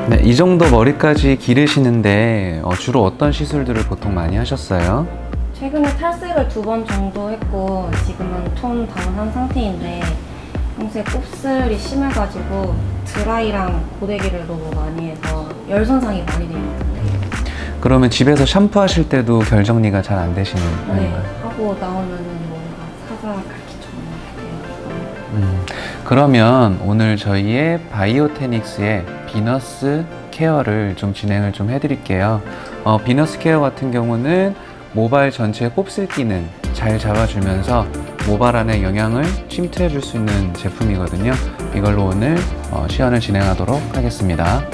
네, 이 정도 머리까지 기르시는데 주로 어떤 시술들을 보통 많이 하셨어요? 최근에 탈색을 2번 정도 했고 지금은 톤 다운한 상태인데 평소에 곱슬이 심해가지고 드라이랑 고데기를 너무 많이 해서 열 손상이 많이 되는 것 같아요. 그러면 집에서 샴푸하실 때도 결 정리가 잘 안 되시는 네, 편인가요? 하고 나오면은 머리가 사자갈기 정말 돼요. 그러면 오늘 저희의 바이오테닉스의 비너스 케어를 좀 진행을 좀 해드릴게요. 비너스 케어 같은 경우는 모발 전체의 곱슬 기능 잘 잡아주면서 모발 안에 영양을 침투해 줄 수 있는 제품이거든요. 이걸로 오늘 시연을 진행하도록 하겠습니다.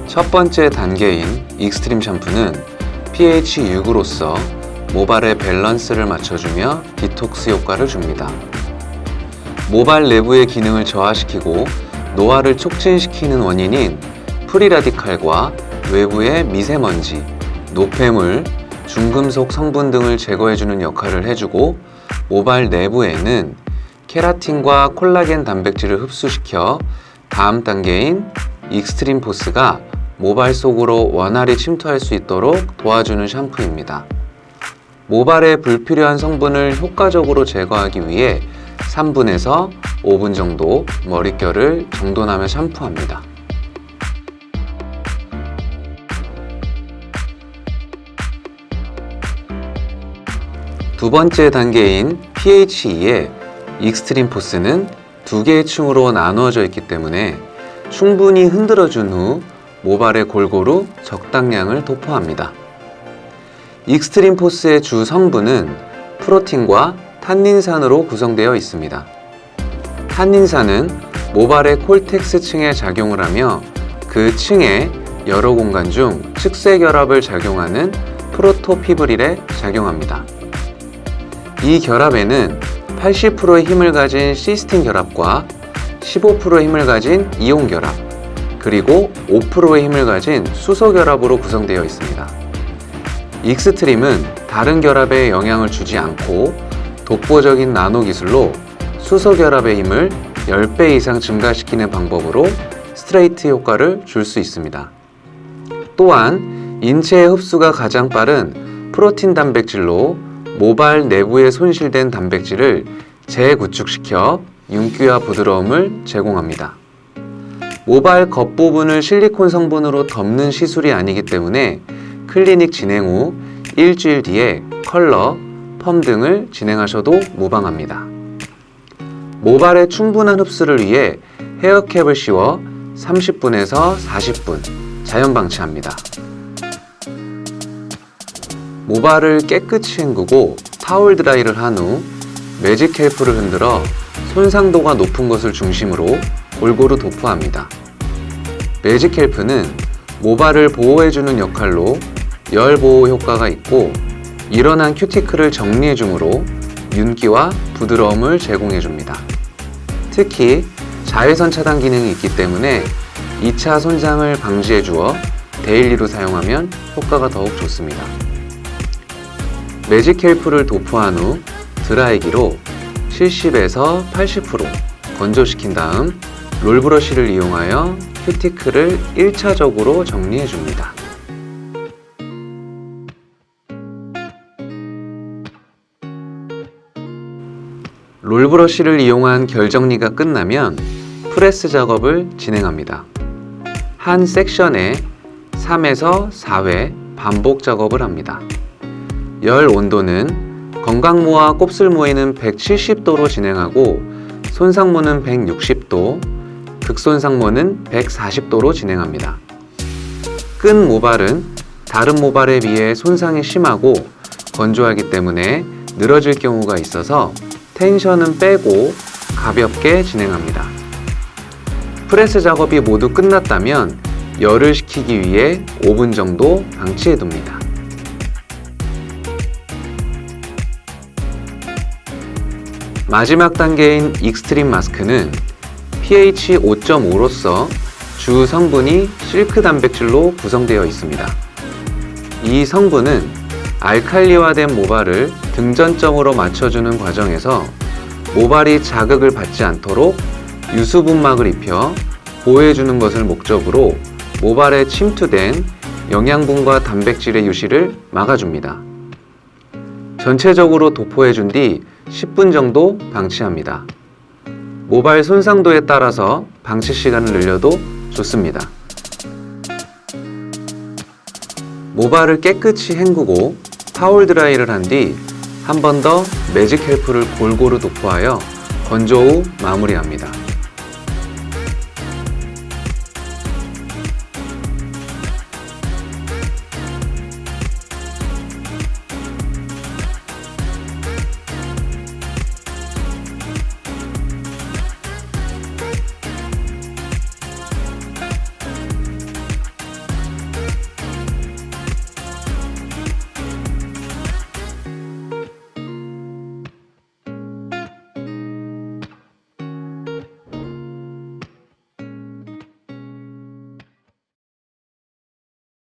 첫 번째 단계인 익스트림 샴푸는 pH 6으로서 모발의 밸런스를 맞춰주며 디톡스 효과를 줍니다. 모발 내부의 기능을 저하시키고 노화를 촉진시키는 원인인 프리라디칼과 외부의 미세먼지, 노폐물, 중금속 성분 등을 제거해주는 역할을 해주고 모발 내부에는 케라틴과 콜라겐 단백질을 흡수시켜 다음 단계인 익스트림 포스가 모발 속으로 원활히 침투할 수 있도록 도와주는 샴푸입니다. 모발의 불필요한 성분을 효과적으로 제거하기 위해 3분에서 5분 정도 머릿결을 정돈하며 샴푸합니다. 두 번째 단계인 pH2의 익스트림 포스는 2개의 층으로 나누어져 있기 때문에 충분히 흔들어준 후 모발에 골고루 적당량을 도포합니다. 익스트림 포스의 주 성분은 프로틴과 탄닌산으로 구성되어 있습니다. 탄닌산은 모발의 콜텍스 층에 작용을 하며 그 층의 여러 공간 중 측세 결합을 작용하는 프로토피브릴에 작용합니다. 이 결합에는 80%의 힘을 가진 시스틴 결합과 15%의 힘을 가진 이온 결합, 그리고 5%의 힘을 가진 수소 결합으로 구성되어 있습니다. 익스트림은 다른 결합에 영향을 주지 않고 독보적인 나노 기술로 수소 결합의 힘을 10배 이상 증가시키는 방법으로 스트레이트 효과를 줄 수 있습니다. 또한 인체의 흡수가 가장 빠른 프로틴 단백질로 모발 내부에 손실된 단백질을 재구축시켜 윤기와 부드러움을 제공합니다. 모발 겉부분을 실리콘 성분으로 덮는 시술이 아니기 때문에 클리닉 진행 후 일주일 뒤에 컬러, 펌 등을 진행하셔도 무방합니다. 모발의 충분한 흡수를 위해 헤어캡을 씌워 30분에서 40분 자연 방치합니다. 모발을 깨끗이 헹구고 타올 드라이를 한 후 매직 캘프를 흔들어 손상도가 높은 것을 중심으로 골고루 도포합니다. 매직 캘프는 모발을 보호해주는 역할로 열 보호 효과가 있고 일어난 큐티클을 정리해주므로 윤기와 부드러움을 제공해줍니다. 특히 자외선 차단 기능이 있기 때문에 2차 손상을 방지해주어 데일리로 사용하면 효과가 더욱 좋습니다. 매직 캘프를 도포한 후 드라이기로 70에서 80% 건조시킨 다음 롤브러쉬를 이용하여 큐티클을 1차적으로 정리해줍니다. 롤브러쉬를 이용한 결 정리가 끝나면 프레스 작업을 진행합니다. 한 섹션에 3에서 4회 반복 작업을 합니다. 열 온도는 건강모와 곱슬모에는 170도로 진행하고 손상모는 160도, 극손상모는 140도로 진행합니다. 끈 모발은 다른 모발에 비해 손상이 심하고 건조하기 때문에 늘어질 경우가 있어서 텐션은 빼고 가볍게 진행합니다. 프레스 작업이 모두 끝났다면 열을 식히기 위해 5분 정도 방치해 둡니다. 마지막 단계인 익스트림 마스크는 pH 5.5로서 주 성분이 실크 단백질로 구성되어 있습니다. 이 성분은 알칼리화된 모발을 등전점으로 맞춰주는 과정에서 모발이 자극을 받지 않도록 유수분막을 입혀 보호해주는 것을 목적으로 모발에 침투된 영양분과 단백질의 유실을 막아줍니다. 전체적으로 도포해준 뒤 10분 정도 방치합니다. 모발 손상도에 따라서 방치 시간을 늘려도 좋습니다. 모발을 깨끗이 헹구고 타올 드라이를 한 뒤 한 번 더 매직 헬프를 골고루 도포하여 건조 후 마무리합니다.